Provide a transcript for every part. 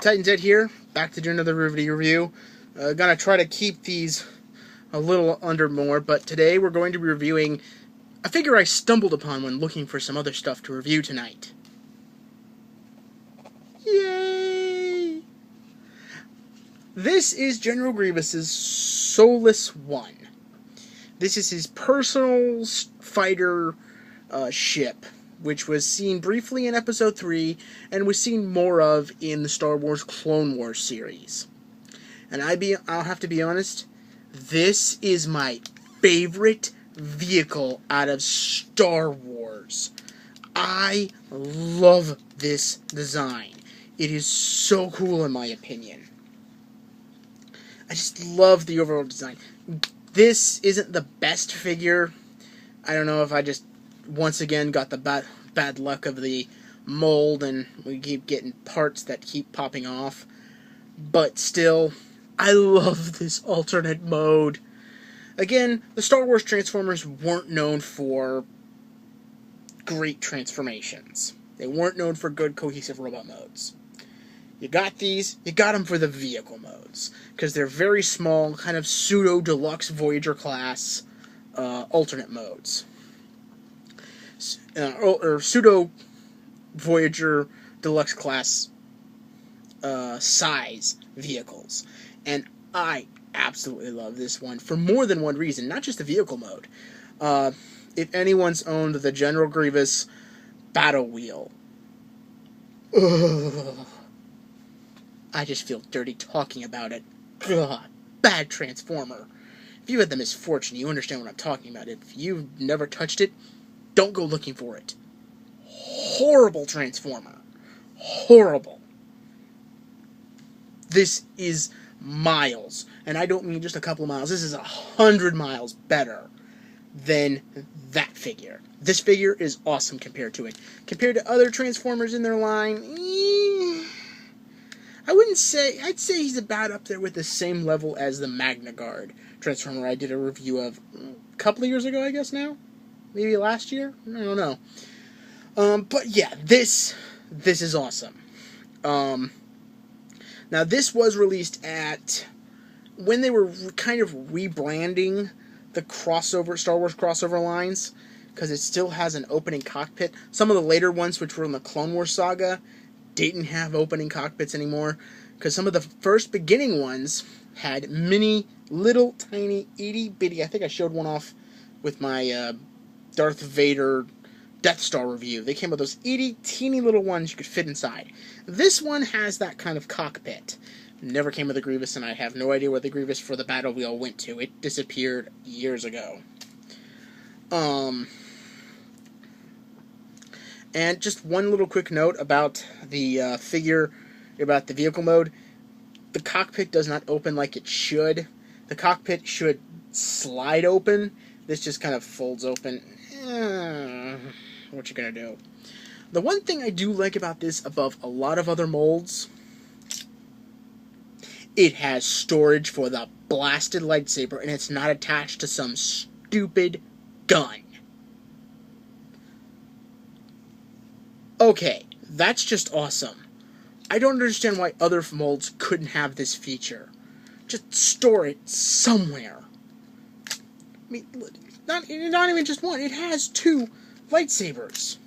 Titan's Ed here, back to do another review. Gonna try to keep these a little under more, but today we're going to be reviewing a figure I stumbled upon when looking for some other stuff to review tonight. Yay! This is General Grievous's Soulless One. This is his personal fighter ship, which was seen briefly in Episode 3, and was seen more of in the Star Wars Clone Wars series. And I'll have to be honest, this is my favorite vehicle out of Star Wars. I love this design. It is so cool in my opinion. I just love the overall design. This isn't the best figure. I don't know if I just once again got the bad luck of the mold and we keep getting parts that keep popping off. But still, I love this alternate mode. Again, the Star Wars Transformers weren't known for great transformations. They weren't known for good cohesive robot modes. You got these, you got them for the vehicle modes, because they're very small, kind of pseudo-deluxe Voyager class alternate modes. Or pseudo-Voyager deluxe class size vehicles. And I absolutely love this one for more than one reason, not just the vehicle mode. If anyone's owned the General Grievous Battle Wheel, I just feel dirty talking about it. Ugh, bad Transformer. If you had the misfortune, you understand what I'm talking about. If you've never touched it, don't go looking for it. Horrible Transformer. Horrible. This is miles, and I don't mean just a couple of miles. This is 100 miles better than that figure. This figure is awesome compared to it. Compared to other Transformers in their line, I'd say he's about up there with the same level as the Magna Guard Transformer I did a review of a couple of years ago, I guess now? Maybe last year? I don't know. But yeah, this is awesome. Now this was released at, when they were kind of rebranding the Star Wars crossover lines, because it still has an opening cockpit. Some of the later ones, which were in the Clone Wars saga, didn't have opening cockpits anymore, because some of the first beginning ones had mini, little, tiny, itty-bitty, I think I showed one off with my Darth Vader Death Star review. They came with those itty, teeny little ones you could fit inside. This one has that kind of cockpit. Never came with a Grievous, and I have no idea where the Grievous for the Battle Wheel went to. It disappeared years ago. And just one little quick note about the figure, about the vehicle mode. The cockpit does not open like it should. The cockpit should slide open. This just kind of folds open. What you gonna do? The one thing I do like about this above a lot of other molds, it has storage for the blasted lightsaber, and it's not attached to some stupid gun. Okay, that's just awesome. I don't understand why other molds couldn't have this feature. Just store it somewhere. I mean, not even just one. It has 2 lightsabers.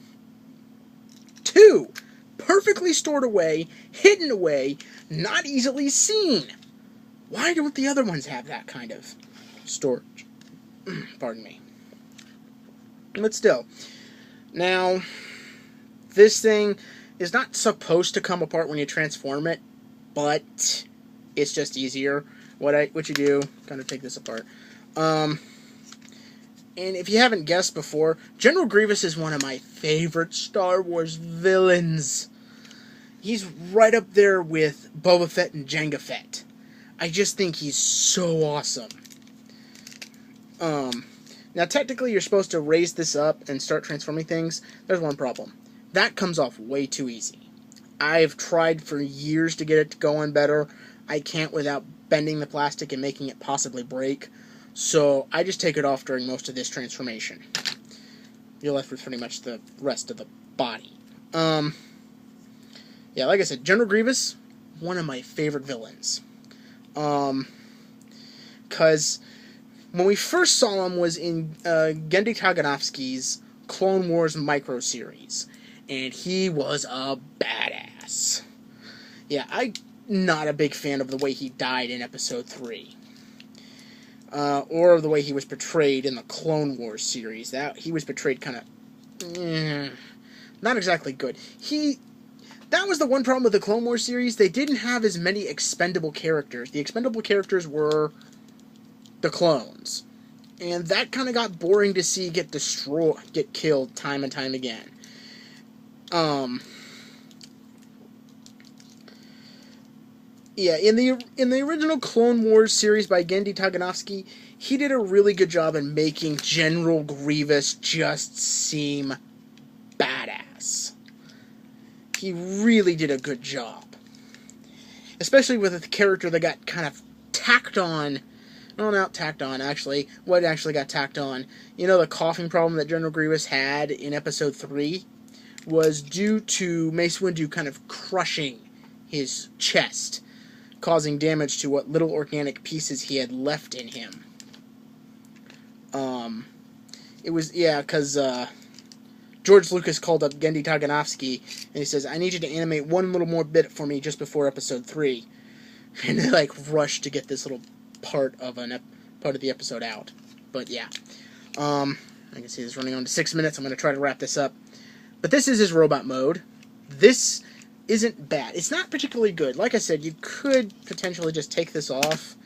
2! Perfectly stored away, hidden away, not easily seen. Why don't the other ones have that kind of storage? Pardon me. But still. Now, this thing is not supposed to come apart when you transform it, but it's just easier. What you do, kind of take this apart. And if you haven't guessed before, General Grievous is one of my favorite Star Wars villains. He's right up there with Boba Fett and Jango Fett. I just think he's so awesome. Now technically you're supposed to raise this up and start transforming things. There's one problem. That comes off way too easy. I've tried for years to get it to go on better. I can't without bending the plastic and making it possibly break. So I just take it off during most of this transformation. You're left with pretty much the rest of the body. Yeah, like I said, General Grievous, one of my favorite villains. Because when we first saw him was in Genndy Tartakovsky's Clone Wars micro series, and he was a badass. Yeah, I'm not a big fan of the way he died in Episode 3. Or the way he was portrayed in the Clone Wars series. That he was portrayed kind of not exactly good. That was the one problem with the Clone Wars series. They didn't have as many expendable characters. The expendable characters were the clones. And that kind of got boring to see get killed time and time again. Yeah, in the original Clone Wars series by Genndy Tartakovsky, he did a really good job in making General Grievous just seem badass. He really did a good job. Especially with a character that got kind of tacked on. No, not tacked on, actually. What actually got tacked on? You know, the coughing problem that General Grievous had in Episode 3 was due to Mace Windu kind of crushing his chest, causing damage to what little organic pieces he had left in him. It was, yeah, because George Lucas called up Genndy Tartakovsky, and he says, I need you to animate one little more bit for me just before Episode 3. And they, like, rushed to get this little part of the episode out. But, yeah. I can see this running on to 6 minutes. I'm going to try to wrap this up. But this is his robot mode. This isn't bad. It's not particularly good. Like I said, you could potentially just take this off.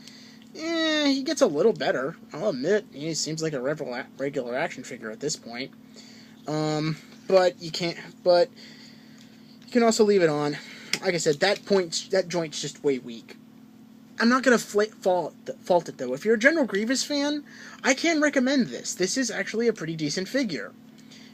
He gets a little better. I'll admit, he seems like a regular action figure at this point. But you can't. But you can also leave it on. Like I said, that joint's just way weak. I'm not gonna fault it though. If you're a General Grievous fan, I can recommend this. This is actually a pretty decent figure.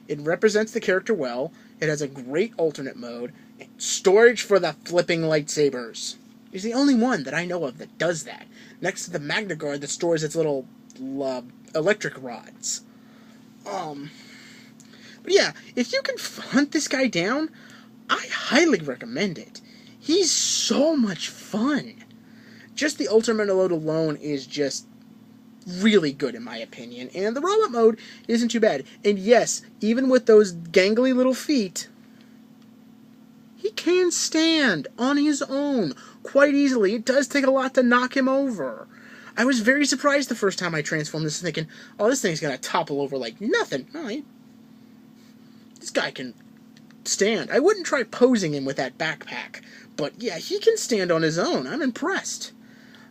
It represents the character well. It has a great alternate mode. Storage for the flipping lightsabers. He's the only one that I know of that does that. Next to the Magna Guard that stores its little electric rods. But yeah, if you can hunt this guy down, I highly recommend it. He's so much fun. Just the ultimate mode alone is just really good in my opinion. And the robot mode isn't too bad. And yes, even with those gangly little feet, he can stand on his own quite easily. It does take a lot to knock him over. I was very surprised the first time I transformed this, thinking, oh, this thing's going to topple over like nothing. No, this guy can stand. I wouldn't try posing him with that backpack. But yeah, he can stand on his own. I'm impressed.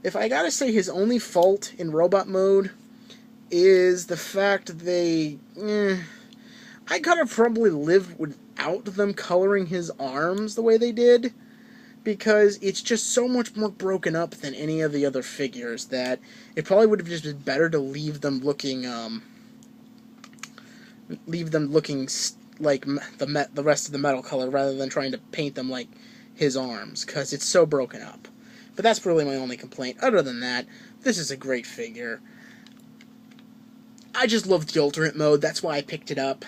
If I gotta say his only fault in robot mode is the fact I gotta probably live without them coloring his arms the way they did, because it's just so much more broken up than any of the other figures that it probably would have just been better to leave them looking like the rest of the metal color rather than trying to paint them like his arms, because it's so broken up. But that's really my only complaint. Other than that, this is a great figure. I just love the alternate mode. That's why I picked it up.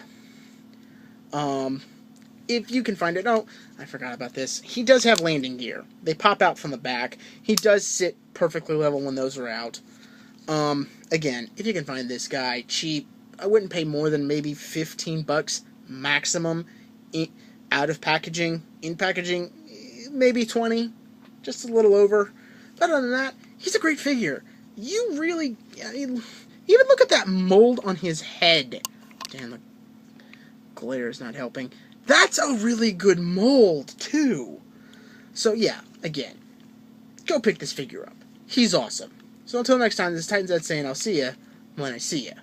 If you can find it. Oh, I forgot about this. He does have landing gear. They pop out from the back. He does sit perfectly level when those are out. Again, if you can find this guy cheap, I wouldn't pay more than maybe $15 maximum out of packaging. In packaging, maybe 20. Just a little over. But other than that, he's a great figure. You really... even look at that mold on his head. Damn, the glare is not helping. That's a really good mold, too. So, yeah, again, go pick this figure up. He's awesome. So until next time, this is Titans Ed saying I'll see ya when I see ya.